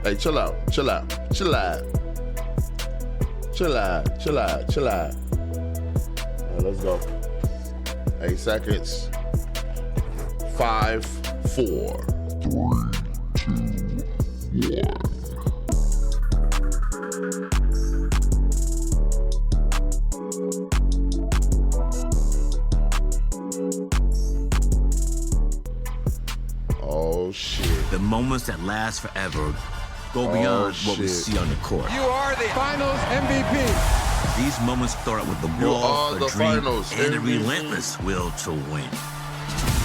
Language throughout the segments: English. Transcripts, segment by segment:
Hey, chill out. Chill out. Chill out. Chill out. Chill out. Chill out. All right, let's go. 8 seconds. 5, 4, 3, 2, 1. Oh shit. The moments that last forever go beyond what we see on the court. You are the finals MVP. These moments start with the You ball, are the the dream, finals and the MVP. relentless will to win.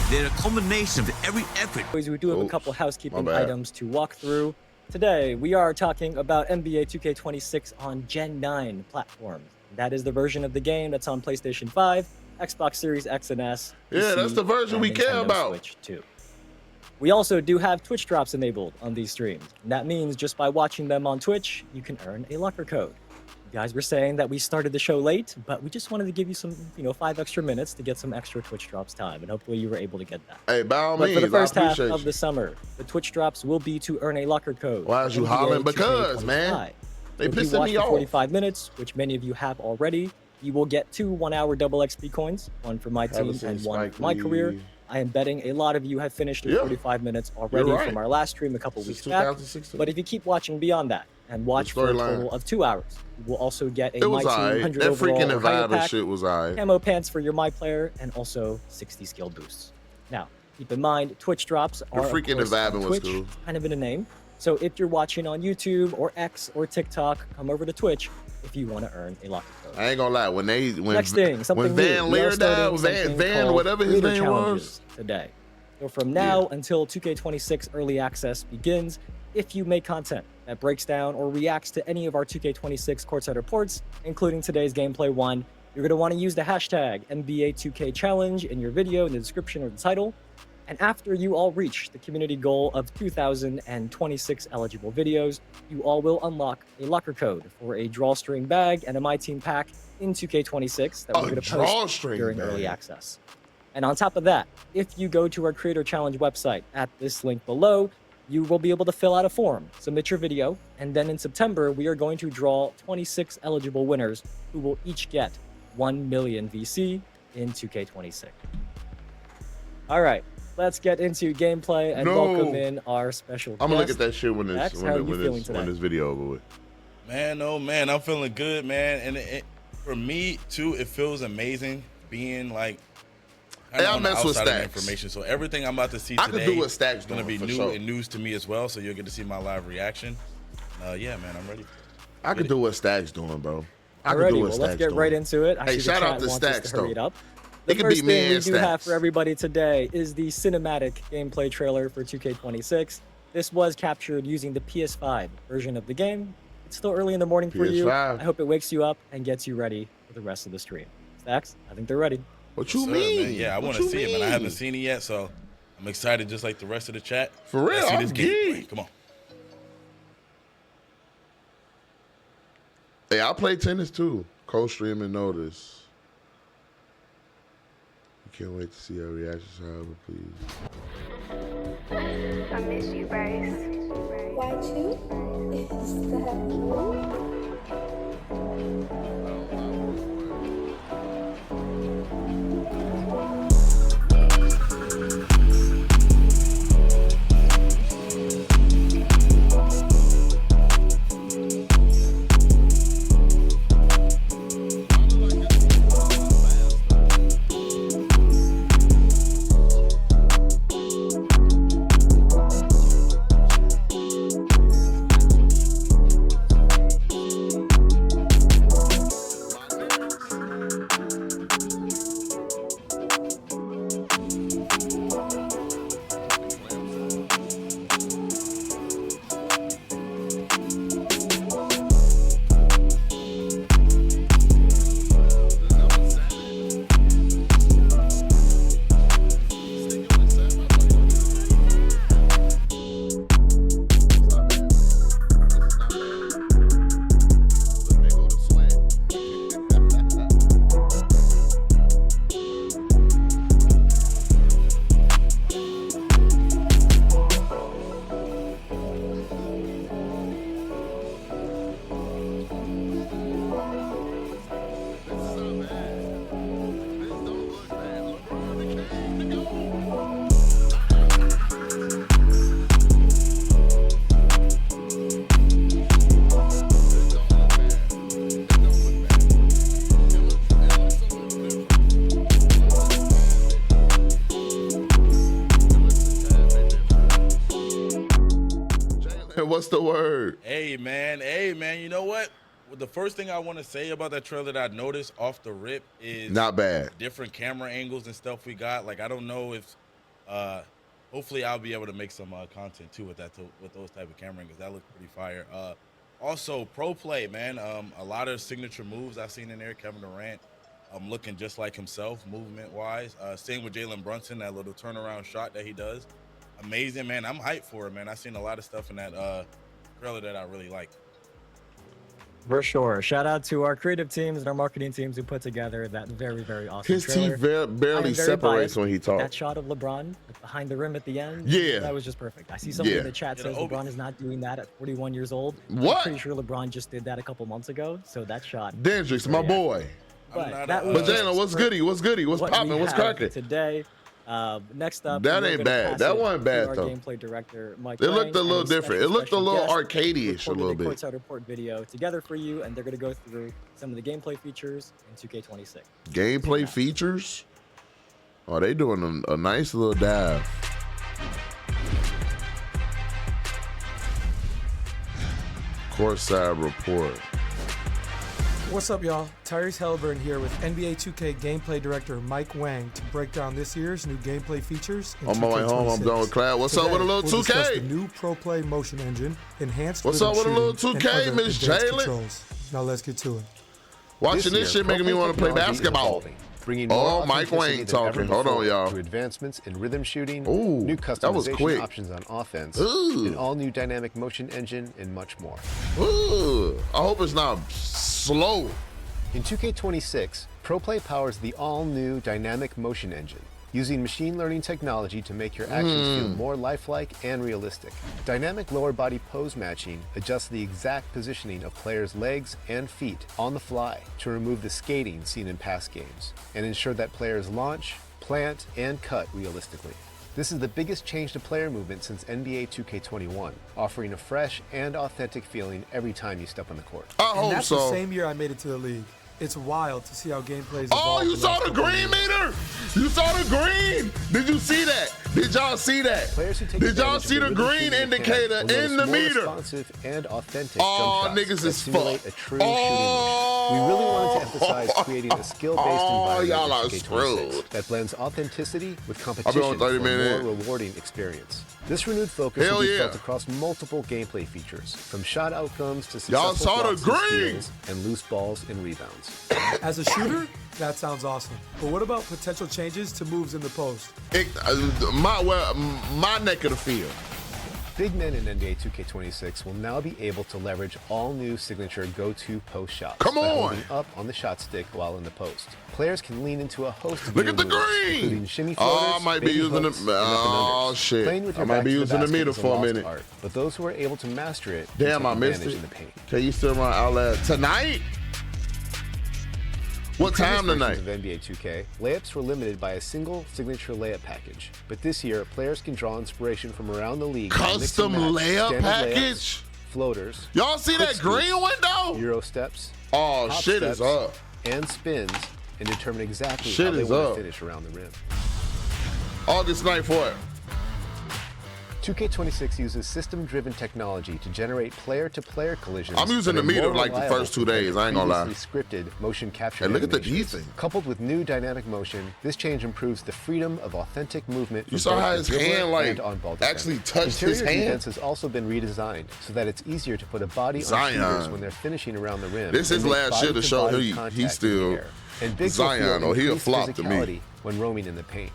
They're a culmination of every effort. We do have a Oops, couple my housekeeping bad. items to walk through. Today, we are talking about NBA 2K26 on Gen 9 platforms. That is the version of the game that's on PlayStation 5, Xbox Series X and S. Yeah, PC, that's the version and we care Nintendo about. Switch 2. We also do have Twitch drops enabled on these streams. And that means just by watching them on Twitch, you can earn a locker code. You guys were saying that we started the show late, but we just wanted to give you some, 5 extra minutes to get some extra Twitch drops time, and hopefully you were able to get that. Hey, by all But means, for the first I half appreciate of you. the summer, the Twitch drops will be to earn a locker code. Why is you NBA hollering? Because, 2K25. man. They So if you pissing watch me for off. 45 minutes, which many of you have already, you will get 2 one-hour double XP coins, one for my team Haven't seen and one Spike for my career. Lee. I am betting a lot of you have finished your Yeah. 45 minutes already right. from our last stream a couple Since weeks back. 2016. But if you keep watching beyond that and watch for a storyline. total of 2 hours, you will also get a It My was Team alright. 100 That overall freaking or higher Nevada pack, shit was alright. camo pants for your My Player, and also 60 skill boosts. Now, keep in mind, Twitch drops are of freaking course, Nevada on was Twitch, cool. kind of in a name. So if you're watching on YouTube or X or TikTok, come over to Twitch if you want to earn a locker code. I ain't gonna lie. When Next thing, something when new. Van We are Leer starting died, something Van called whatever his Creator name Challenges was. today. So from now until 2K26 early access begins, if you make content that breaks down or reacts to any of our 2K26 courtside reports, including today's gameplay one, you're going to want to use the hashtag NBA2K Challenge in your video in the description or the title. And after you all reach the community goal of 2,026 eligible videos, you all will unlock a locker code for a drawstring bag and a My Team pack in 2K26 that we're going to post drawstring during bag. early access. And on top of that, if you go to our Creator Challenge website at this link below, you will be able to fill out a form, submit your video, and then in September, we are going to draw 26 eligible winners who will each get 1 million VC in 2K26. All right, let's get into gameplay and No. welcome in our special I'm gonna look guest. at that shit when Max, how are you feeling today? this video over with. Man, oh man, I'm feeling good, man. And for me too, it feels amazing being like Hey, I on the mess with outside of the Stacks. information. So everything I'm about to see I could today do what Stacks is gonna doing, be for new sure. and news to me as well. So you'll get to see my live reaction. Yeah, man, I'm ready. I could do what Stacks doing, bro. I could Alrighty, do what well, let's Stacks get doing. right into it. I Hey, see the shout out chat to wants us Stacks, to hurry though. it up. It The could be first me thing we and do have Stacks. for everybody today is the cinematic gameplay trailer for 2K26. This was captured using the PS5 version of the game. It's still early in the morning for you. PS5. I hope it wakes you up and gets you ready for the rest of the stream. Stacks, I think they're ready. What Yes, you sir, mean? man. Yeah, I What want to you see it, man. I mean? haven't seen it yet, so I'm excited, just like the rest of the chat. For real, Let's see I'm this gameplay. geeked. Come on. Hey, I play tennis too. Co-streaming notice. You can't wait to see our reactions, however, please. I miss you, Bryce. Why you? Is that you? What's the word? Hey, man. You know what? Well, the first thing I want to say about that trailer that I noticed off the rip is Not bad. different camera angles and stuff we got. Like, I don't know if, hopefully I'll be able to make some content too with those type of camera angles. That looks pretty fire. Also, pro play, man. A lot of signature moves I've seen in there. Kevin Durant, looking just like himself, movement wise. Same with Jalen Brunson, that little turnaround shot that he does. Amazing, man. I'm hyped for it, man. I've seen a lot of stuff in that trailer that I really like. For sure. Shout out to our creative teams and our marketing teams who put together that very, very awesome His trailer. teeth barely separates when he That talks. shot of LeBron behind the rim at the end, Yeah. that was just perfect. I see somebody Yeah. in the chat says Obi. LeBron is not doing that at 41 years old. What? I'm pretty sure LeBron just did that a couple months ago, so that shot. Dendrix, my boy. not that a- was But just Jalen, what's for goody? What's goody? What's what we popping? What's have cracking? today? Next up, That we're ain't gonna bad. pass That it wasn't to bad, our though. gameplay director, Mike It looked a Wang, little and a different. It looked a special little guest arcade-ish a recorded little the bit. Courtside Report video together for you, and they're going to go through some of the gameplay features in 2K26. Gameplay features? Oh, they doing a nice little dive. Courtside report. What's up, y'all? Tyrese Halliburton here with NBA 2K gameplay director Mike Wang to break down this year's new gameplay features. In On my way home, I'm 2K26. done with class. What's up with a little Today, we'll discuss 2K? the new Pro Play motion engine, enhanced What's rhythm up with a little shooting, and 2K, other Miss advanced Jalen? controls. Now let's get to it. Watching this shit making me want to play basketball. Bringing Oh, more Mike authenticity Wayne than ever talking. Hold on, before y'all. Through advancements in rhythm shooting, Ooh, new that was quick. customization options on offense, Ooh. an all-new dynamic motion engine, and much more. Ooh, I hope it's not slow. In 2K26, ProPlay powers the all-new dynamic motion engine, using machine learning technology to make your actions feel more lifelike and realistic. Dynamic lower body pose matching adjusts the exact positioning of players' legs and feet on the fly to remove the skating seen in past games and ensure that players launch, plant, and cut realistically. This is the biggest change to player movement since NBA 2K21, offering a fresh and authentic feeling every time you step on the court. I And hope that's so. the same year I made it to the league. It's wild to see how gameplay's Oh, evolved you the saw last the couple of green years. meter? You saw the green? Did you see that? Did y'all see that? Players who take Did y'all advantage of see the rhythm green shooting indicator mechanic will in notice the more meter? responsive and authentic Oh, jump shots niggas that is simulate fucked. a true shooting motion. We really wanted to emphasize creating a skill-based environment y'all in are 2K26 screwed. that blends authenticity with I'll be competition on for 30 a more minutes. rewarding experience. This renewed focus Hell will be yeah. felt across multiple gameplay features, from shot outcomes to Y'all successful saw the blocks and green. steals and loose balls and rebounds. As a shooter, that sounds awesome. But what about potential changes to moves in the post? My neck of the field. Big men in NBA 2K26 will now be able to leverage all new signature go-to post shots. Come by on. holding up on the shot stick while in the post. Players can lean into a host of Look new at the moves, green. including shimmy Oh, floaters, I might be baby using hooks, the. and up and Oh unders. shit! Playing with I your might back be to the using the basket meter is a for a lost minute. art, but those who are able to master it Damn, can I take missed advantage it. in the paint. Can you still run outlet tonight? What Previous time tonight? versions of NBA 2K, layups were limited by a single signature layup package. But this year, players can draw inspiration from around the league. by Custom mixing and match layup standard package? layups, floaters, Y'all see quick that green scoops, window? Euro steps, Oh, hop shit is steps, up. and spins, and determine exactly Shit how they is want up. to finish around the rim. August 9th for it. 2K26 uses system-driven technology to generate player-to-player collisions. I'm using that the are meter more like the reliable first 2 compared days, to I ain't gonna lie. previously scripted motion capture And look at the animations. G thing. Coupled with new dynamic motion, this change improves the freedom of authentic movement. You for saw both how the his dribbler hand, like, and on-ball actually defender. touched his Interior hand? defense has also been redesigned so that it's easier to put a body Zion. on shooters when they're finishing around the rim. This and is make last year to show body-to-body he contact in the still air. And Big will feel Zion, or he'll increased flop to me. physicality when roaming in the paint.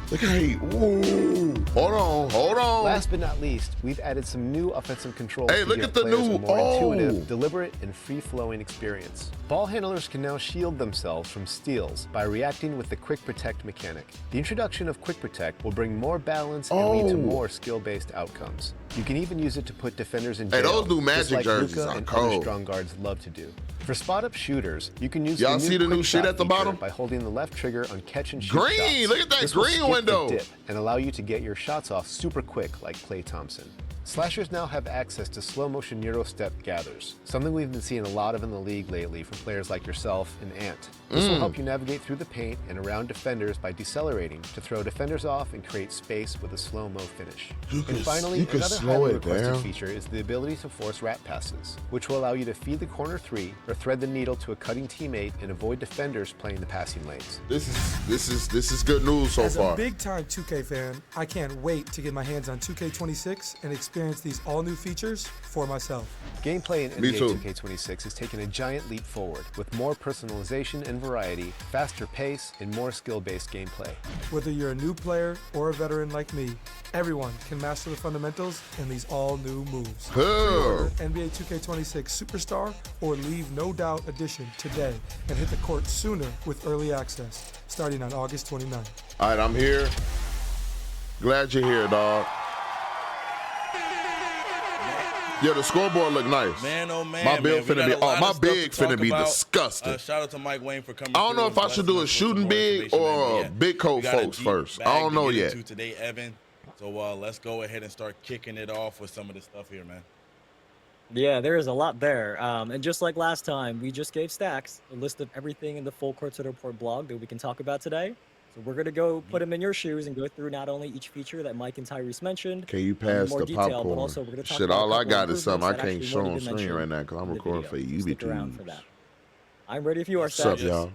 Look how he. Ooh. Hold on. Last but not least, we've added some new offensive controls Hey, to look give at the players new- a more oh. intuitive, deliberate, and free-flowing experience. Ball handlers can now shield themselves from steals by reacting with the Quick Protect mechanic. The introduction of Quick Protect will bring more balance and lead to Oh. more skill-based outcomes. You can even use it to put defenders in Hey, jail, those new just Magic like jerseys Luka are and cold. other strong guards love to do. For spot-up shooters, you can use Y'all the see the new Quick shit Shot at the feature bottom? by holding the left trigger on catch and shoot Green, shots. look at that This will green skip the window. dip and allow you to get your shots off super quick like Klay Thompson. Slashers now have access to slow-motion Euro step gathers, something we've been seeing a lot of in the league lately from players like yourself and Ant. This will help you navigate through the paint and around defenders by decelerating to throw defenders off and create space with a slow-mo finish. And finally, another highly requested feature is the ability to force wrap passes, which will allow you to feed the corner three or thread the needle to a cutting teammate and avoid defenders playing the passing lanes. This is good news so As far. a big-time 2K fan, I can't wait to get my hands on 2K26 and experience these all-new features for myself. Gameplay in Me NBA too. 2K26 has taken a giant leap forward, with more personalization and variety, faster pace, and more skill-based gameplay. Whether you're a new player or a veteran like me, everyone can master the fundamentals in these all-new moves. Pre-order NBA 2K26 Superstar or Leave No Doubt Edition today and hit the court sooner with early access, starting on August 29th. All right, I'm here. Glad you're here, dog. Yeah, the scoreboard look nice. Man, oh man, My build man. finna be, my big finna be about. disgusting. Shout out to Mike Wayne for coming. I don't know through if I and should do a blessing us with shooting some big more information, or man. big coat We got a folks deep first. bag I don't to know get yet. into today, Evan. So let's go ahead and start kicking it off with some of this stuff here, man. Yeah, there is a lot there. And just like last time, we just gave Stacks a list of everything in the full Courtside Report blog that we can talk about today. So we're going to go put them in your shoes and go through not only each feature that Mike and Tyrese mentioned, Can you in pass more the detail, but popcorn? also we're going to talk Shit, about a all I couple got is something I improvements that can't actually show weren't on even screen mentioned right now because I'm in the recording video. for you. Stick around for that. I'm ready if you are, What's up, Stacks. y'all?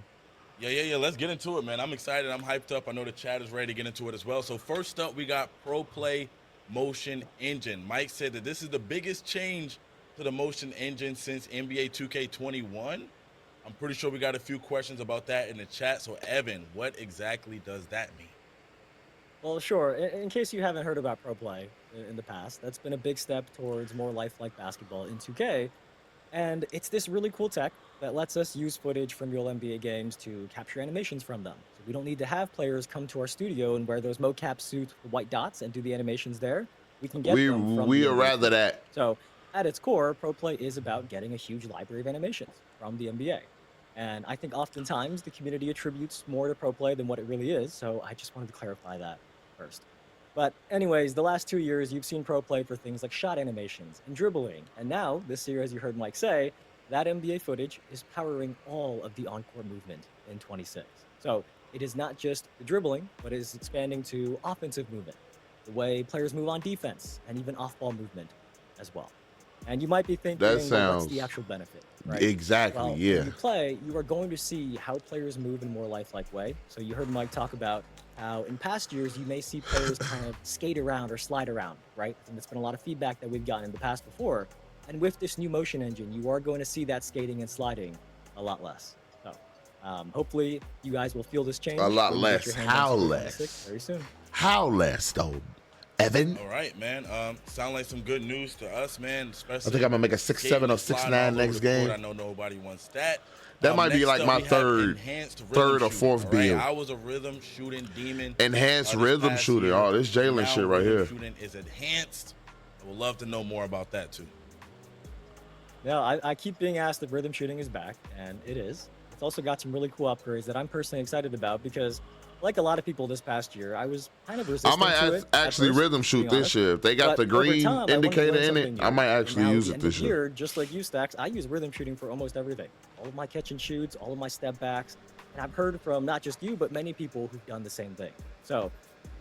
Yeah. Let's get into it, man. I'm excited. I'm hyped up. I know the chat is ready to get into it as well. So first up, we got Pro Play Motion Engine. Mike said that this is the biggest change to the motion engine since NBA 2K21. I'm pretty sure we got a few questions about that in the chat. So Evan, what exactly does that mean? Well, sure. In case you haven't heard about Pro Play in the past, that's been a big step towards more lifelike basketball in 2K. And it's this really cool tech that lets us use footage from real NBA games to capture animations from them. So we don't need to have players come to our studio and wear those mocap suits with white dots and do the animations there. We can get them from We the are NBA rather footage. that. So at its core, Pro Play is about getting a huge library of animations from the NBA. And I think oftentimes the community attributes more to Pro Play than what it really is. So I just wanted to clarify that first. But anyways, the last 2 years, you've seen Pro Play for things like shot animations and dribbling. And now, this year, as you heard Mike say, that NBA footage is powering all of the on-court movement in 26. So it is not just the dribbling, but it is expanding to offensive movement, the way players move on defense, and even off-ball movement as well. And you might be thinking, That well, what's sounds the actual benefit? Right? exactly, Well, yeah. when you play, you are going to see how players move in a more lifelike way. So you heard Mike talk about how in past years, you may see players kind of skate around or slide around, right? And it's been a lot of feedback that we've gotten in the past before. And with this new motion engine, you are going to see that skating and sliding a lot less. So hopefully you guys will feel this change. A lot when you get less. your hands How on less? 2K26 very soon. How less, though? Evan? All right, man. Sound like some good news to us, man. Especially I think I'm going to make a 6'7" or 6'9" next game. I know nobody wants that. That might be Next like up, my we have third enhanced rhythm or shooting, fourth all right? build. I was a rhythm shooting demon. Enhanced this rhythm past shooter. year. Oh, this Jalen Now shit right rhythm here. Shooting is enhanced. I would love to know more about that too. Yeah, I keep being asked if rhythm shooting is back, and it is. It's also got some really cool upgrades that I'm personally excited about because, like a lot of people this past year, I was kind of resistant I might to it at actually first, rhythm to shoot be this honest. year. If they got But the over green time, I wanted to indicator learn in something it, new. I might And actually now use at the it end this of year. Just like you, Stacks, I use rhythm shooting for almost everything. All of my catch and shoots, all of my step backs. And I've heard from not just you, but many people who've done the same thing. So,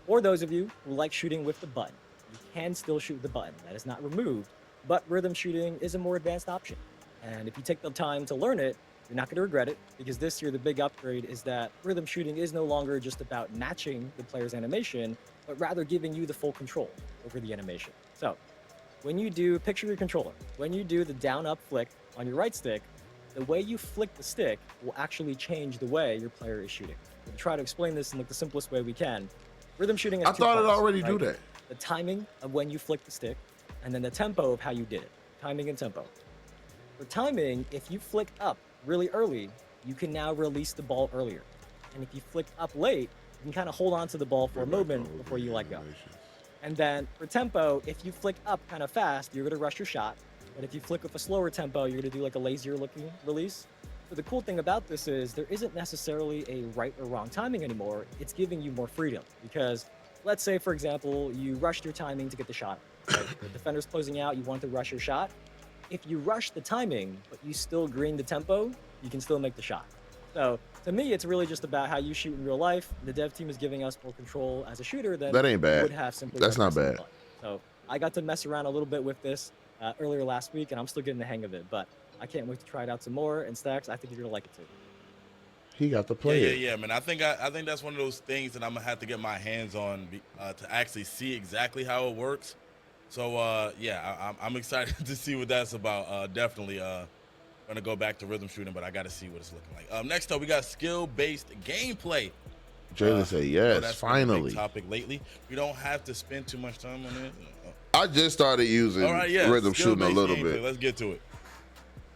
for those of you who like shooting with the button, you can still shoot the button. That is not removed, but rhythm shooting is a more advanced option. And if you take the time to learn it, you're not going to regret it, because this year the big upgrade is that rhythm shooting is no longer just about matching the player's animation, but rather giving you the full control over the animation. So when you do, picture your controller, when you do the down-up flick on your right stick, the way you flick the stick will actually change the way your player is shooting. We'll try to explain this in like the simplest way we can. Rhythm shooting has I two thought it parts, already do right? that. The timing of when you flick the stick, and then the tempo of how you did it. Timing and tempo. For timing, if you flick up really early, you can now release the ball earlier. And if you flick up late, you can kind of hold on to the ball for a moment before you let go. And then for tempo, if you flick up kind of fast, you're going to rush your shot. But if you flick with a slower tempo, you're going to do like a lazier looking release. But the cool thing about this is there isn't necessarily a right or wrong timing anymore. It's giving you more freedom because let's say, for example, you rushed your timing to get the shot, Right? The defender's closing out, you want to rush your shot. If you rush the timing, but you still green the tempo, you can still make the shot. So to me, it's really just about how you shoot in real life. The dev team is giving us more control as a shooter than That ain't bad. you would have simply. That's by not pressing the bad. button. So I got to mess around a little bit with this earlier last week, and I'm still getting the hang of it. But I can't wait to try it out some more. And Stacks, I think you're gonna like it too. He got to play it. Yeah, man. I think that's one of those things that I'm gonna have to get my hands on to actually see exactly how it works. So yeah, I'm excited to see what that's about. Definitely gonna go back to rhythm shooting, but I got to see what it's looking like. Next up, we got skill-based gameplay. Jalen said yes, that's finally. been a big topic lately. We don't have to spend too much time on it. I just started using rhythm shooting a little bit. Let's get to it.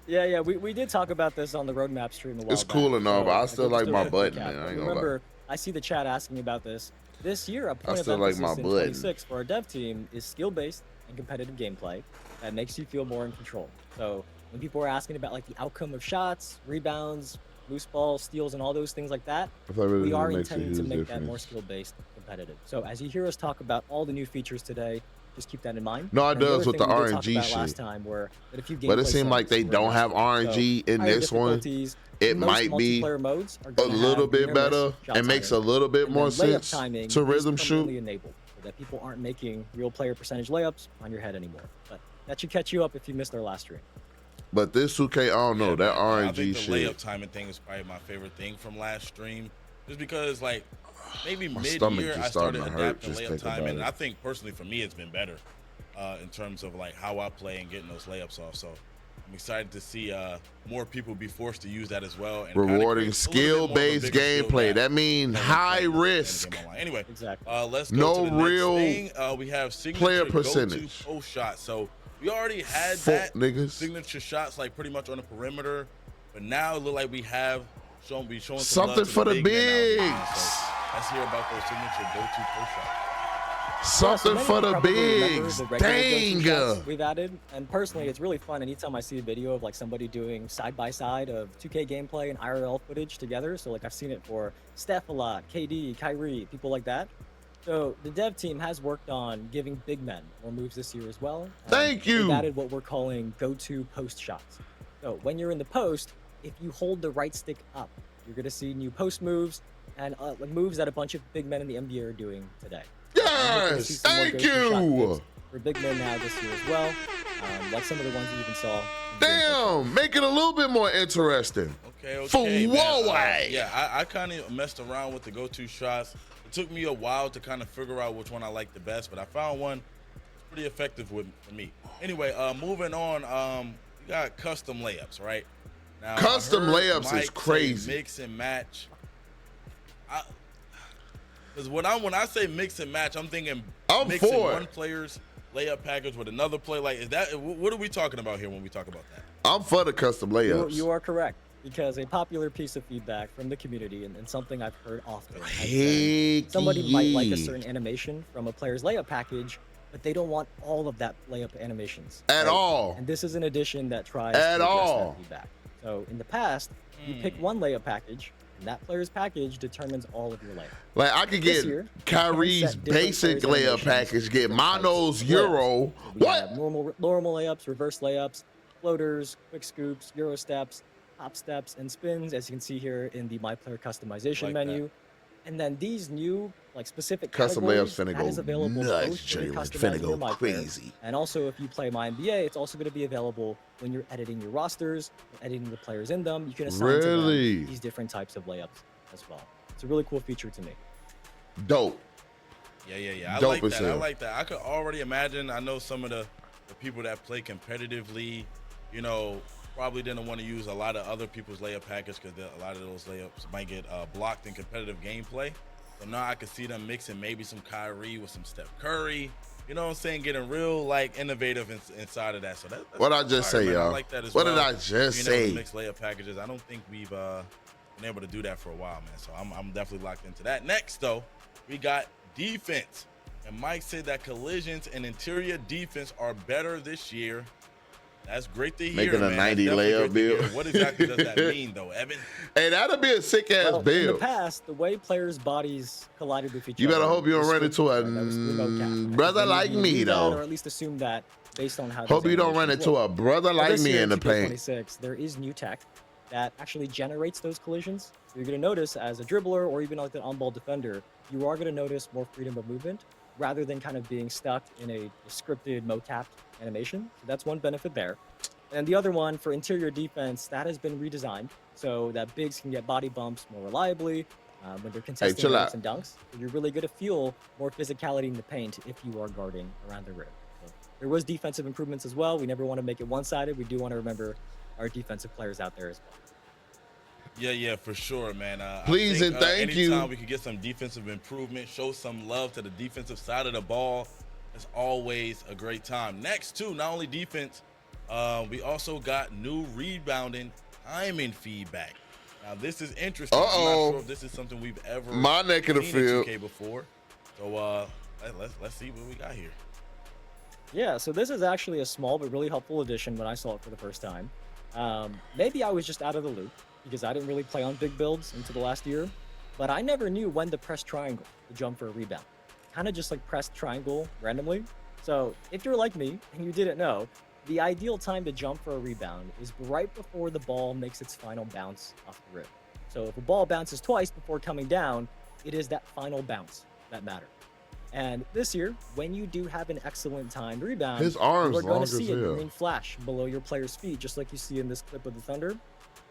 Yeah, we did talk about this on the roadmap stream a while It's back. cool and all, So but I I still think like it's my still a button, recap. man. I ain't gonna Remember, lie. I see the chat asking about this. This year, a point still of like emphasis my in button. 26 for our dev team is skill-based and competitive gameplay that makes you feel more in control. So when people are asking about like the outcome of shots, rebounds, loose balls, steals, and all those things like that, I thought really we are makes a intending to huge make that more difference. skill-based competitive. So as you hear us talk about all the new features today, just keep that in mind. No, it And the does other with thing the we did talk RNG about shit. last time were that a few But it gameplay seemed like they settings were don't have adjusted. RNG in higher this one. difficulties, It most might be multiplayer modes are a gonna little have bit winner miss better. shot It makes a timing. little bit And more then layup sense timing to is rhythm permanently shoot. enabled so that people aren't making real player percentage layups on your head anymore. But that should catch you up if you missed our last stream. But this 2K, I don't know, Yeah, that man, I RNG think the shit. layup timing thing is probably my favorite thing from last stream, just because like maybe My stomach mid-year just I started starting to hurt adapting just layup thinking timing, about and it. I think personally for me it's been better in terms of like how I play and getting those layups off. So I'm excited to see more people be forced to use that as well. And kinda Rewarding create a little bit more of a skill-based bigger skill gameplay. gap That means when high playing this risk. game online. Anyway, Exactly. let's go No to the next real thing. We have signature player go-to percentage. post shot. So we already had Fuck that niggas. signature shots like pretty much on the perimeter, but now it look like we have showing some Something love to for the big men out here, man. bigs. So let's hear about those signature go-to post shots. Something many for of you the probably remember bigs. the regular go-to shots Dang. we've added, and personally, it's really fun. Anytime I see a video of like somebody doing side by side of 2K gameplay and IRL footage together, so like I've seen it for Steph a lot, KD, Kyrie, people like that. So the dev team has worked on giving big men more moves this year as well. Thank you. They've added what we're calling go-to post shots. So when you're in the post, if you hold the right stick up, you're going to see new post moves and moves that a bunch of big men in the NBA are doing today. And we're gonna see Yes, some more thank go-to shot you. tips for big men now this year as well, like some of the ones you even saw. in gameplay. Damn, make it a little bit more interesting. Okay, For man. whoa, Yeah, I kind of messed around with the go-to shots. It took me a while to kind of figure out which one I liked the best, but I found one that's pretty effective for me. Anyway, moving on, we got custom layups, right? Now, I Custom heard layups is Mike say crazy. Mix and match. Because when I say mix and match, I'm thinking I'm mixing for it. one player's layup package with another player. Like, is that what are we talking about here when we talk about that? I'm for the custom layups. You are correct, because a popular piece of feedback from the community and something I've heard often has been Heck somebody might like a yeah. certain animation from a player's layup package, but they don't want all of that layup animations. At all. And this is an addition that tries At to address all. that feedback. So in the past, you pick one layup package, and that player's package determines all of your layups. Like I could This get year, Kyrie's you can set different basic players' layup animations, package, get different types Mono's of layups. Euro. So we have What? normal layups, reverse layups, floaters, quick scoops, Euro steps, hop steps, and spins, as you can see here in the My Player customization Like that. menu. And then these new, like specific Custom categories, layups finna that is go available nuts, both when you're Jalen. customizing Finna your go My Player, crazy. and also if you play My NBA, it's also going to be available when you're editing your rosters, editing the players in them. You can assign to Really? them these different types of layups as well. It's a really cool feature to me. Dope. Yeah. I Dope like as that. I hell. like that. I could already imagine. I know some of the people that play competitively, you know, probably didn't want to use a lot of other people's layup package because a lot of those layups might get blocked in competitive gameplay. So now I could see them mixing maybe some Kyrie with some Steph Curry. You know what I'm saying? Getting real like innovative inside of that. So that's What I just fire, say, man. I y'all? like that as What well. did I just Being able say? to mix layup packages. I don't think we've been able to do that for a while, man. So I'm definitely locked into that. Next, though, we got defense. And Mike said that collisions and interior defense are better this year That's great to hear, Making a man. 90 That's definitely layup great to hear. build. What exactly does that mean, though, Evan? Hey, that'll be a sick ass Well, in the build. past, the way players' bodies collided with each You other. better hope you don't was run into scripted, a right? That was through mocap. I think brother many of like you me knew that, though. or at least assume that based on how. Hope these you don't run animations into look. a brother But like this me year in the paint. 2K26, there is new tech that actually generates those collisions. So you're going to notice as a dribbler or even like an on-ball defender, you are going to notice more freedom of movement rather than kind of being stuck in a scripted mocap animation. So that's one benefit there. And the other one for interior defense, that has been redesigned so that bigs can get body bumps more reliably when they're contesting chill layups out. and dunks. You're really going to feel more physicality in the paint if you are guarding around the rim. So there was defensive improvements as well. We never want to make it one-sided. We do want to remember our defensive players out there as well. Yeah, for sure, man. Please I think, and thank you. anytime we could get some defensive improvement, show some love to the defensive side of the ball, it's always a great time. Next, too, not only defense, we also got new rebounding timing feedback. Now, this is interesting. I'm not sure if this is something we've ever My neck of the seen field. in 2K before. So let's see what we got here. Yeah, so this is actually a small but really helpful addition when I saw it for the first time. Maybe I was just out of the loop because I didn't really play on big builds until the last year, but I never knew when to press triangle to jump for a rebound. Kind of just like press triangle randomly. So if you're like me and you didn't know, the ideal time to jump for a rebound is right before the ball makes its final bounce off the rim. So if a ball bounces twice before coming down, it is that final bounce that matters. And this year, when you do have an excellent timed rebound, His arms you're going long to see as a hell. green flash below your player's feet, just like you see in this clip of the Thunder.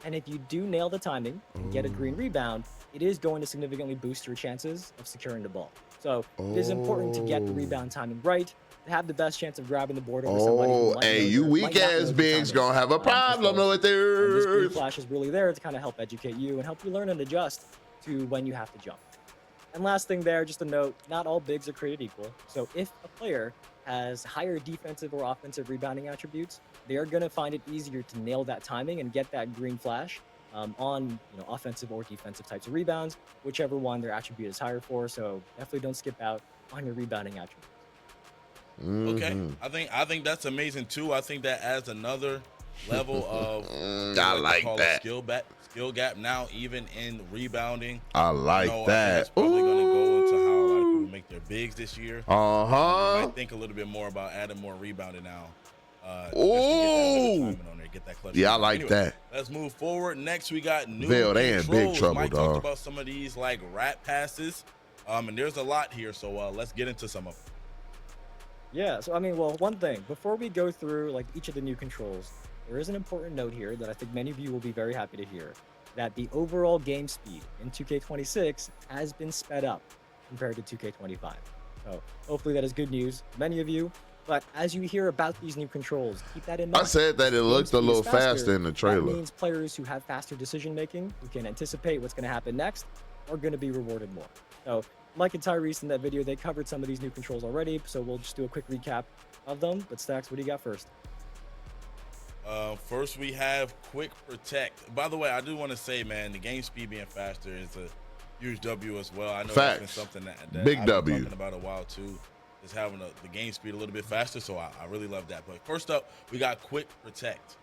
And if you do nail the timing and get a green rebound, it is going to significantly boost your chances of securing the ball. So it is important to get the rebound timing right, to have the best chance of grabbing the board over somebody who might Hey, know you their- weak might not know ass the bigs timing, gonna have a as problem well. with And this green this. flash is really there to kind of help educate you and help you learn and adjust to when you have to jump. And last thing there, just a note, not all bigs are created equal. So if a player has higher defensive or offensive rebounding attributes, they are going to find it easier to nail that timing and get that green flash on offensive or defensive types of rebounds, whichever one their attribute is higher for. So definitely don't skip out on your rebounding attributes. Okay, I think that's amazing too. I think that adds another level of I like call that. it skill gap now, even in rebounding. I I like think that. that's probably going to go into how a lot of people make their bigs this year. I Uh-huh. think a little bit more about adding more rebounding now. Ooh. Get that clutch. Yeah, I rebound. like Anyway, that. Let's move forward. Next, we got new Veil, they in big controls. trouble, Mike dog. talked about some of these like rat passes, and there's a lot here. So let's get into some of them. Yeah, so I mean, well, one thing, before we go through like each of the new controls, there is an important note here that I think many of you will be very happy to hear, that the overall game speed in 2K26 has been sped up compared to 2K25. So hopefully that is good news for many of you, but as you hear about these new controls, keep that in mind. I said that it Game looked a speed is little faster in the That trailer. means players who have faster decision making, who can anticipate what's going to happen next, are going to be rewarded more. So Mike and Tyrese in that video, they covered some of these new controls already, so we'll just do a quick recap of them. But Stacks, what do you got first? First, we have quick protect. By the way, I do want to say, man, the game speed being faster is a huge W as well. I know that's been Facts. something that Big I've W. been talking about a while too, is having the game speed a little bit faster. So I really love that. But first up, we got quick protect.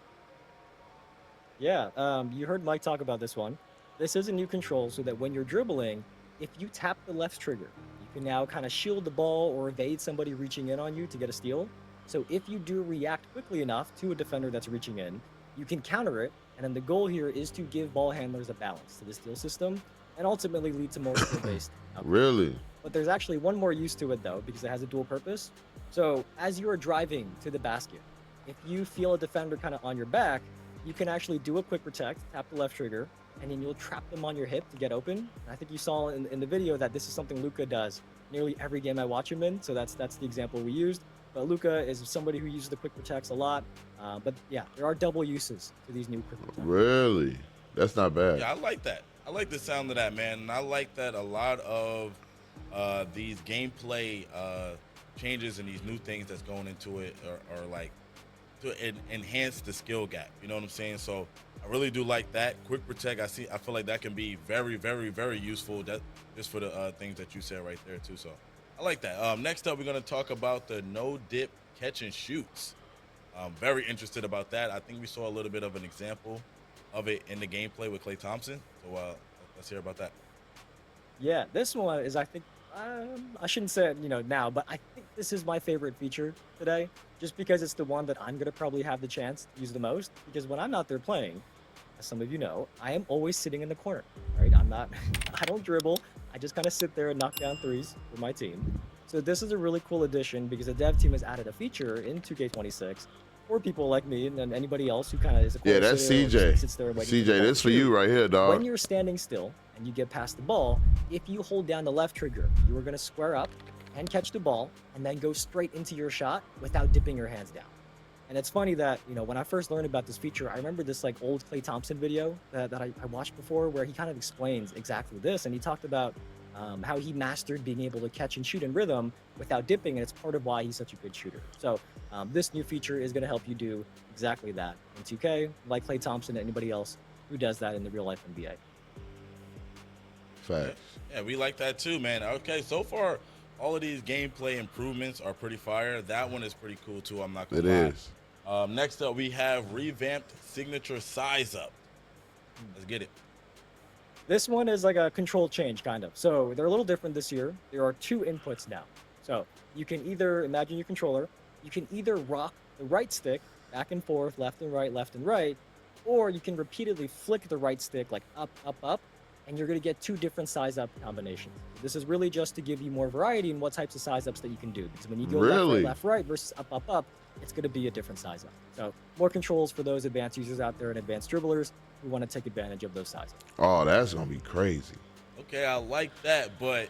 Yeah, you heard Mike talk about this one. This is a new control so that when you're dribbling, if you tap the left trigger, you can now kind of shield the ball or evade somebody reaching in on you to get a steal. So if you do react quickly enough to a defender that's reaching in, you can counter it. And then the goal here is to give ball handlers a balance to the steal system and ultimately lead to more skill-based outcomes. Really? But there's actually one more use to it though, because it has a dual purpose. So as you are driving to the basket, if you feel a defender kind of on your back, you can actually do a quick protect, tap the left trigger, and then you'll trap them on your hip to get open. And I think you saw in the video that this is something Luka does nearly every game I watch him in. So that's the example we used. But Luka is somebody who uses the quick protects a lot. But yeah, there are double uses to these new quick protects. Really? That's not bad. Yeah, I like that. I like the sound of that, man. And I like that a lot of these gameplay changes and these new things that's going into it are like to enhance the skill gap. You know what I'm saying? So I really do like that. Quick protect, I feel like that can be very, very, very useful. That just for the things that you said right there too. So I like that. Next up, we're gonna talk about the no dip catch and shoots. Very interested about that. I think we saw a little bit of an example of it in the gameplay with Klay Thompson. So let's hear about that. Yeah, this one is, I think, I shouldn't say it, now, but I think this is my favorite feature today, just because it's the one that I'm going to probably have the chance to use the most. Because when I'm out there playing, as some of you know, I am always sitting in the corner, right? I don't dribble. I just kind of sit there and knock down threes for my team. So this is a really cool addition because the dev team has added a feature in 2K26 for people like me and anybody else who kind of is a corner that's sitter or CJ. just sits there and waiting CJ, this for you right here, dog. When you're standing still and you get past the ball, if you hold down the left trigger, you are going to square up and catch the ball and then go straight into your shot without dipping your hands down. And it's funny that, when I first learned about this feature, I remember this like old Klay Thompson video that I watched before where he kind of explains exactly this. And he talked about how he mastered being able to catch and shoot in rhythm without dipping. And it's part of why he's such a good shooter. So this new feature is going to help you do exactly that in 2K, like Klay Thompson and anybody else who does that in the real life NBA. Facts. Yeah, we like that too, man. Okay, so far, all of these gameplay improvements are pretty fire. That one is pretty cool too, I'm not gonna lie. It is. Next up, we have revamped signature size up. Let's get it. This one is like a control change, kind of. So they're a little different this year. There are 2 inputs now. So you can either, imagine your controller, you can either rock the right stick back and forth, left and right, or you can repeatedly flick the right stick like up, up, up, and you're going to get 2 different size up combinations. This is really just to give you more variety in what types of size ups that you can do. Because when you go left, right versus up, up, up, it's going to be a different size up. So more controls for those advanced users out there and advanced dribblers who want to take advantage of those size ups. Oh, that's going to be crazy. Okay, I like that, but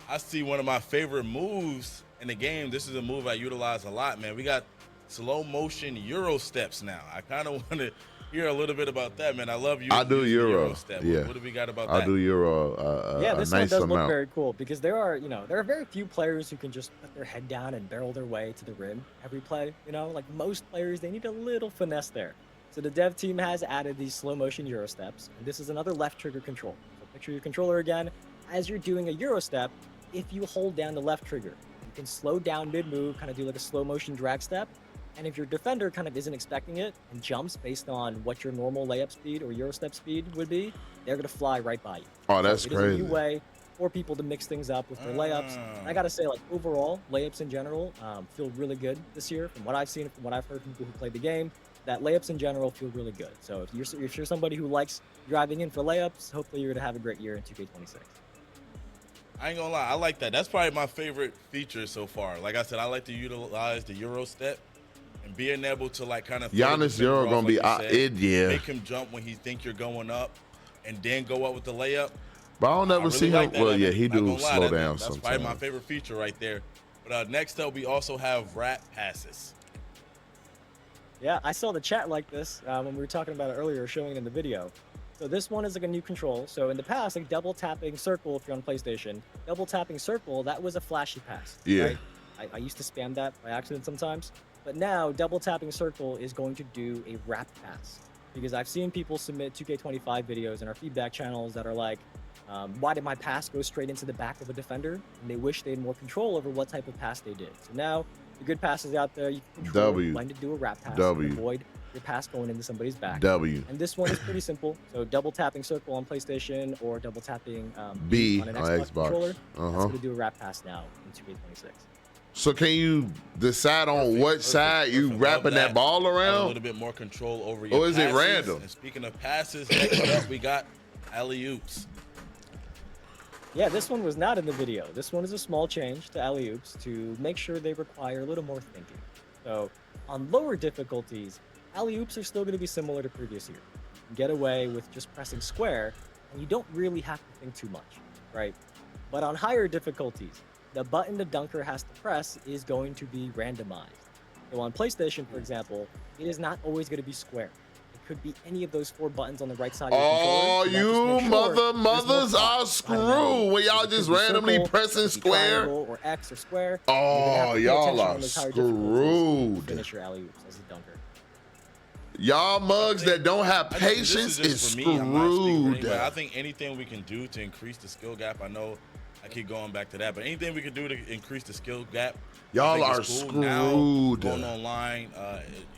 I see one of my favorite moves in the game. This is a move I utilize a lot, man. We got slow motion Euro steps now. I kind of want to hear a little bit about that, man. I love you. I do Euro step. Yeah. What do we got about that? I do Euro. Yeah, this a nice one does amount. look very cool because there are very few players who can just put their head down and barrel their way to the rim every play. Like most players, they need a little finesse there. So the dev team has added these slow motion Euro steps, and this is another left trigger control. So picture your controller again. As you're doing a Euro step, if you hold down the left trigger, you can slow down mid move, kind of do like a slow motion drag step. And if your defender kind of isn't expecting it and jumps based on what your normal layup speed or Euro step speed would be, they're going to fly right by you. Oh, that's so crazy. It is a new way for people to mix things up with their layups. I got to say, like overall, layups in general feel really good this year. From what I've seen, from what I've heard from people who played the game, that layups in general feel really good. So if you're somebody who likes driving in for layups, hopefully you're going to have a great year in 2K26. I ain't gonna lie, I like that. That's probably my favorite feature so far. Like I said, I like to utilize the Euro step. And being able to like kind of Giannis Euro gonna be make him jump when he think you're going up, and then go up with the layup. But I don't ever see him. Like that. Well, yeah, he do slow down that's sometimes. probably my favorite feature right there. But next up, we also have wrap passes. Yeah, I saw the chat like this when we were talking about it earlier, showing it in the video. So this one is like a new control. So in the past, like double tapping circle, if you're on PlayStation, double tapping circle, that was a flashy pass. Yeah. Right? I used to spam that by accident sometimes. But now double tapping circle is going to do a wrap pass. Because I've seen people submit 2K25 videos in our feedback channels that are like, why did my pass go straight into the back of a defender? And they wish they had more control over what type of pass they did. So now the good passes out there, you can control when to do a wrap pass and avoid your pass going into somebody's back. And this one is pretty simple. So double tapping circle on PlayStation or double tapping B on an on Xbox Xbox. controller. That's going to do a wrap pass now in 2K26. So can you decide on what side you wrapping that ball around? A little bit more control over your Or is it random? And speaking of passes, next up we got alley-oops. Yeah, this one was not in the video. This one is a small change to alley-oops to make sure they require a little more thinking. So on lower difficulties, alley-oops are still going to be similar to previous year. You can get away with just pressing square, and you don't really have to think too much, right? But on higher difficulties, the button the dunker has to press is going to be randomized. So on PlayStation, for example, it is not always going to be square. It could be any of those 4 buttons on the right side of the controller. You mothers are screwed when y'all just randomly pressing square. Or X or square. Oh, y'all are screwed. Finish your alley-oops as a dunker. Y'all mugs that don't have patience is screwed. I think anything we can do to increase the skill gap. I know I keep going back to that. But anything we could do to increase the skill gap, Y'all I are think is cool. screwed. Now, going online,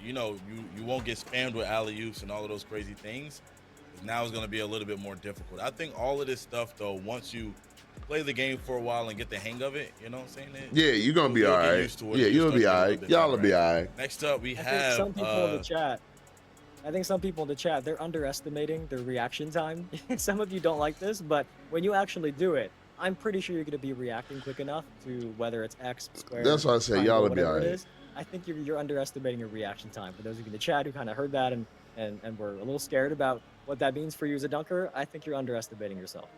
you know, you won't get spammed with alley-oops and all of those crazy things. Now it's going to be a little bit more difficult. I think all of this stuff, though, once you play the game for a while and get the hang of it, you know what I'm saying? Yeah, you're going to be all right. Yeah, you'll be all right. Y'all will be all right. Next up, we I have think some people in the chat. I think some people in the chat, they're underestimating their reaction time. Some of you don't like this, but when you actually do it, I'm pretty sure you're going to be reacting quick enough to whether it's X, square. That's what I say. Y'all will be all right. I think you're underestimating your reaction time. For those of you in the chat who kind of heard that and were a little scared about what that means for you as a dunker, I think you're underestimating yourself.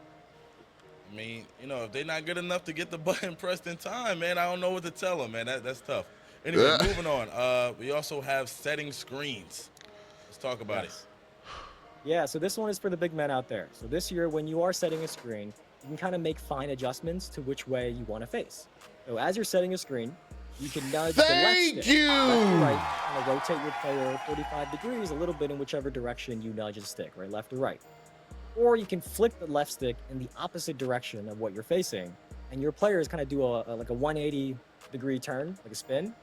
I mean, you know, if they're not good enough to get the button pressed in time, man, I don't know what to tell them, man. That's tough. Anyway, moving on. We also have setting screens. Let's talk about it. Yeah, so this one is for the big men out there. So this year, when you are setting a screen, you can kind of make fine adjustments to which way you want to face. So as you're setting a screen, you can nudge the left stick, left to right, kind of rotate your player 45 degrees a little bit in whichever direction you nudge the stick, right, left or right. Or you can flick the left stick in the opposite direction of what you're facing, and your players kind of do like a 180-degree turn, like a spin.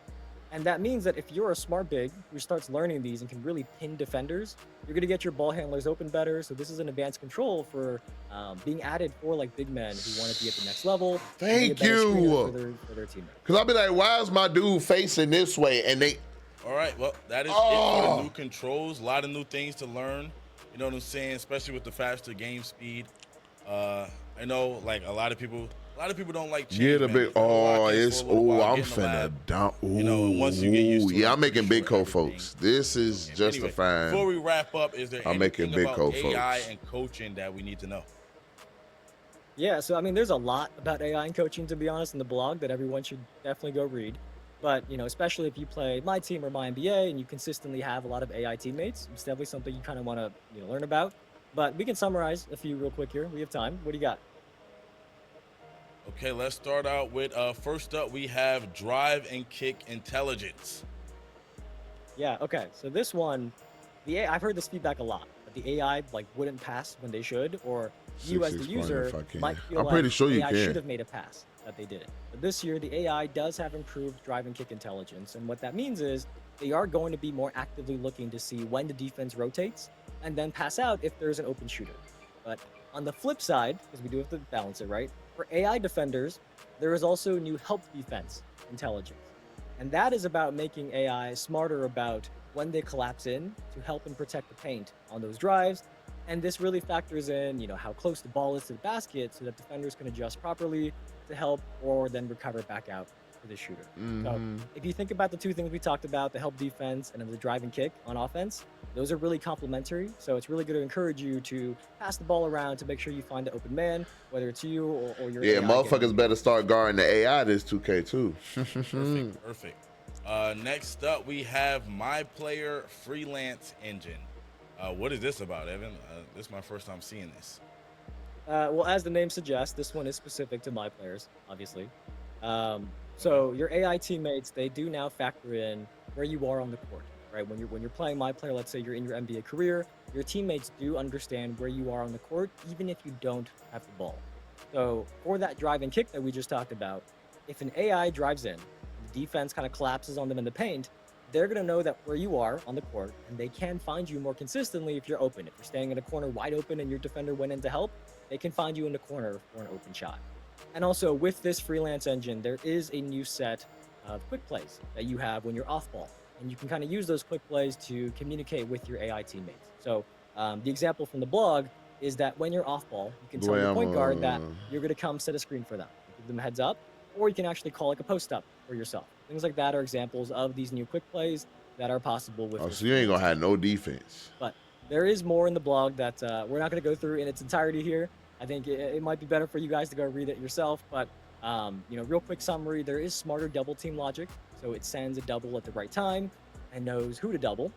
And that means that if you're a smart big who starts learning these and can really pin defenders, you're going to get your ball handlers open better. So this is an advanced control for being added for like big men who want to be at the next level. Thank you. For their teammates. Because I'll be like, why is my dude facing this way? And they... All right, well, that is it for the new controls. A lot of new things to learn. You know what I'm saying? Especially with the faster game speed. I know, like, a lot of people don't like change. Get a bit. Oh, it's. Oh, I'm finna down. Ooh, you know, once you get used to it, yeah, I'm making big co folks. This is justifying. Anyway, before we wrap up, is there anything big about AI and coaching that we need to know? Yeah, so I mean, there's a lot about AI and coaching, to be honest, in the blog that everyone should definitely go read. But, you know, especially if you play my team or my NBA and you consistently have a lot of AI teammates, it's definitely something you kind of want to learn about. But we can summarize a few real quick here. We have time. What do you got? Okay, let's start out with first up we have drive and kick intelligence. Yeah, okay. So this one, I've heard this feedback a lot. That the AI like wouldn't pass when they should, or you as the user might feel like pretty sure you AI can. should have made a pass that they didn't. But this year, the AI does have improved drive and kick intelligence, and what that means is they are going to be more actively looking to see when the defense rotates and then pass out if there's an open shooter. But on the flip side, because we do have to balance it, right? For AI defenders, there is also new help defense intelligence. And that is about making AI smarter about when they collapse in to help and protect the paint on those drives. And this really factors in, how close the ball is to the basket so that defenders can adjust properly to help or then recover back out to the shooter. So if you think about the two things we talked about, the help defense and the drive and kick on offense, those are really complementary. So it's really going to encourage you to pass the ball around to make sure you find the open man, whether it's you or your AI motherfuckers better start guarding the AI this 2K too. Perfect. Next up, we have My Player Freelance Engine. What is this about, Evan? This is my first time seeing this. Well, as the name suggests, this one is specific to my players, obviously. So your AI teammates, they do now factor in where you are on the court, right? When you're playing my player, let's say you're in your NBA career, your teammates do understand where you are on the court, even if you don't have the ball. So for that drive and kick that we just talked about, if an AI drives in, the defense kind of collapses on them in the paint, they're going to know that where you are on the court, and they can find you more consistently if you're open. If you're standing in a corner wide open and your defender went in to help, they can find you in the corner for an open shot. And also with this freelance engine, there is a new set of quick plays that you have when you're off ball. And you can kind of use those quick plays to communicate with your AI teammates. So the example from the blog is that when you're off ball, you can tell your point guard that you're going to come set a screen for them. Give them a heads up, or you can actually call like a post up for yourself. Things like that are examples of these new quick plays that are possible with. So you ain't gonna have no defense. But there is more in the blog that we're not going to go through in its entirety here. I think it might be better for you guys to go read it yourself. But real quick summary: there is smarter double team logic, so it sends a double at the right time and knows who to double.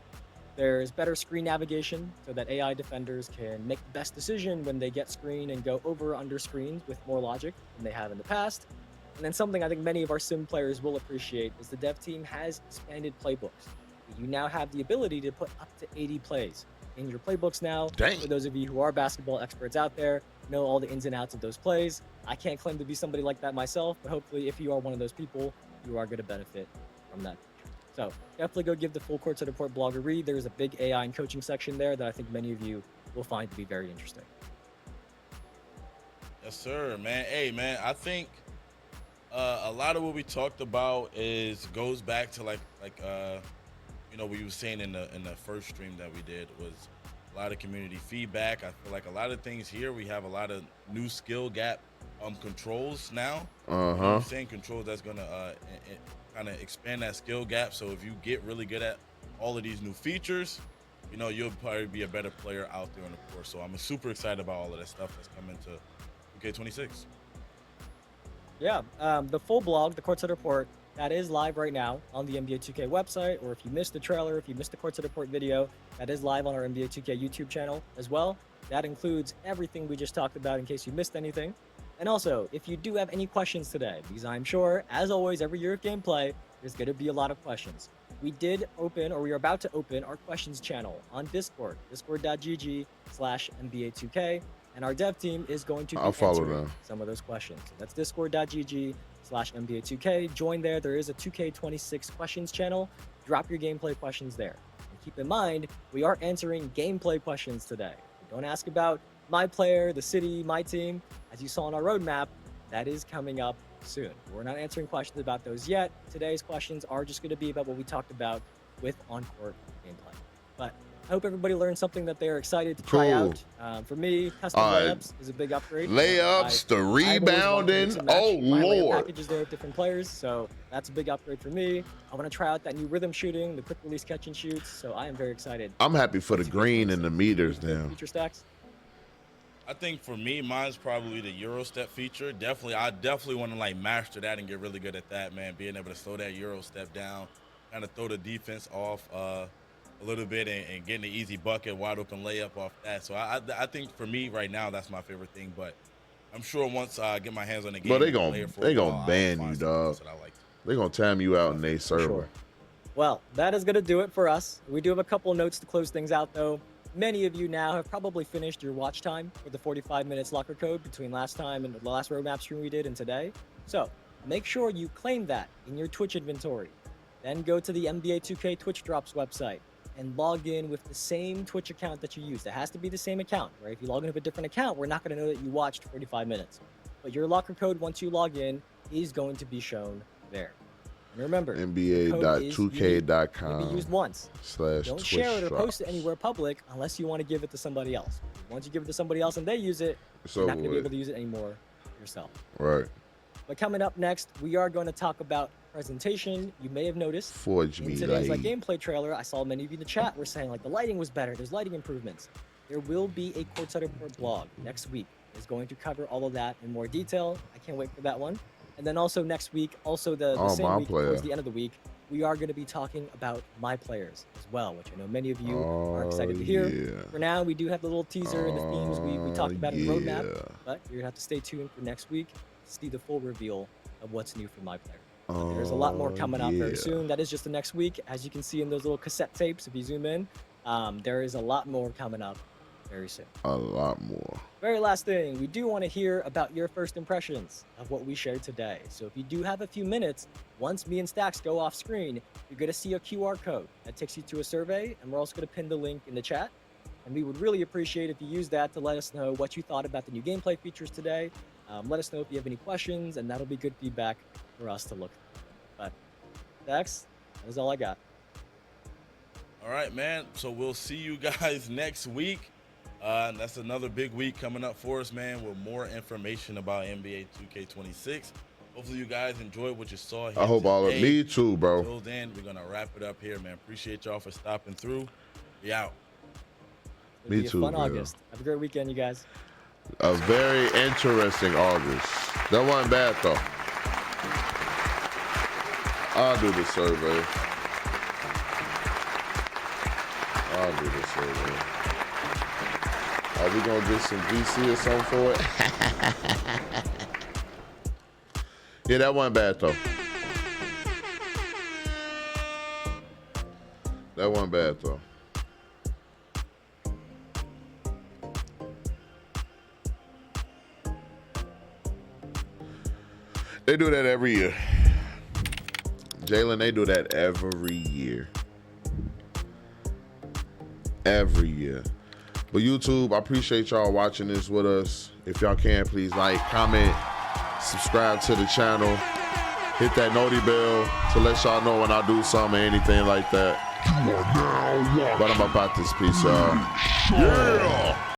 There's better screen navigation so that AI defenders can make the best decision when they get screen and go over or under screens with more logic than they have in the past. And then something I think many of our sim players will appreciate is the dev team has expanded playbooks. You now have the ability to put up to 80 plays in your playbooks now. Dang. For those of you who are basketball experts out there, know all the ins and outs of those plays. I can't claim to be somebody like that myself, but hopefully if you are one of those people, you are going to benefit from that. So definitely go give the full Courtside Report blog a read. There's a big AI and coaching section there that I think many of you will find to be very interesting. Yes, sir, man. Hey, man, I think a lot of what we talked about goes back to like we were saying in the first stream that we did was a lot of community feedback. I feel like a lot of things here, we have a lot of new skill gap controls now. You know what I'm saying? Controls that's gonna kind of expand that skill gap. So if you get really good at all of these new features, you'll probably be a better player out there on the court. So I'm super excited about all of that stuff that's coming to 2K26. Yeah, the full blog, the Courtside Report, that is live right now on the NBA 2K website, or if you missed the trailer, if you missed the Courtside Report video, that is live on our NBA 2K YouTube channel as well. That includes everything we just talked about in case you missed anything. And also, if you do have any questions today, because I'm sure, as always, every year of gameplay, there's going to be a lot of questions. We did open, or we are about to open, our questions channel on Discord, discord.gg/NBA2K. And our dev team is going to be answering some of those questions. So that's discord.gg/NBA2K. Join there. There is a 2K26 questions channel. Drop your gameplay questions there. And keep in mind, we are answering gameplay questions today. Don't ask about my player, the city, my team. As you saw on our roadmap, that is coming up soon. We're not answering questions about those yet. Today's questions are just going to be about what we talked about with on-court gameplay. But I hope everybody learned something that they're excited to try out. For me, custom layups is a big upgrade. Layups, the rebounding. Oh, Lord. Packages there with different players, so that's a big upgrade for me. I want to try out that new rhythm shooting, the quick release catch and shoots, so I am very excited. I'm happy for the green and the meters now. Feature stacks? I think for me, mine's probably the Euro step feature. I definitely want to master that and get really good at that, man. Being able to slow that Euro step down, kind of throw the defense off a little bit and getting an easy bucket, wide open layup off that. So I think for me right now, that's my favorite thing. But I'm sure once I get my hands on the game, but they gonna ban you, dog. They gonna time you out in their server. Sure. Well, that is gonna do it for us. We do have a couple of notes to close things out, though. Many of you now have probably finished your watch time with the 45 minutes locker code between last time and the last roadmap stream we did and today. So make sure you claim that in your Twitch inventory. Then go to the NBA 2K Twitch Drops website and log in with the same Twitch account that you used. It has to be the same account, right? If you log in with a different account, we're not going to know that you watched 45 minutes. But your locker code, once you log in, is going to be shown there. And remember, NBA.2K.com. Be used once. Don't Twitch share it or drops. post it anywhere public unless you want to give it to somebody else. Once you give it to somebody else and they use it, you're not going to be able to use it anymore yourself. Right. But coming up next, we are going to talk about presentation. You may have noticed Forge in me today's light. gameplay trailer, I saw many of you in the chat were saying the lighting was better. There's lighting improvements. There will be a Courtside Report blog next week. It's going to cover all of that in more detail. I can't wait for that one. And then also next week, also the same week, towards the end of the week, we are going to be talking about my players as well, which I know many of you are excited to hear. Yeah. For now, we do have the little teaser and the themes we talked about in the roadmap, but you're going to have to stay tuned for next week to see the full reveal of what's new for my player. There's a lot more coming out very soon. That is just the next week. As you can see in those little cassette tapes, if you zoom in, there is a lot more coming up very soon. A lot more. Very last thing, we do want to hear about your first impressions of what we shared today. So if you do have a few minutes, once me and Stacks go off screen, you're going to see a QR code that takes you to a survey, and we're also going to pin the link in the chat. And we would really appreciate if you use that to let us know what you thought about the new gameplay features today. Let us know if you have any questions, and that'll be good feedback for us to look at. But Stacks, that is all I got. All right, man. So we'll see you guys next week. That's another big week coming up for us, man, with more information about NBA 2K26. Hopefully you guys enjoyed what you saw here. I hope all of me too, bro. Until then, we're going to wrap it up here, man. Appreciate y'all for stopping through. We out. Me It'll be too, a fun man. August. Have a great weekend, you guys. A very interesting August. That wasn't bad, though. I'll do the survey. Are we going to get some VC or something for it? Yeah, that wasn't bad, though. That wasn't bad, though. They do that every year. Jalen, they do that every year. Every year. But YouTube, I appreciate y'all watching this with us. If y'all can, please like, comment, subscribe to the channel. Hit that noti bell to let y'all know when I do something or anything like that. But I'm about this piece, y'all. Yeah!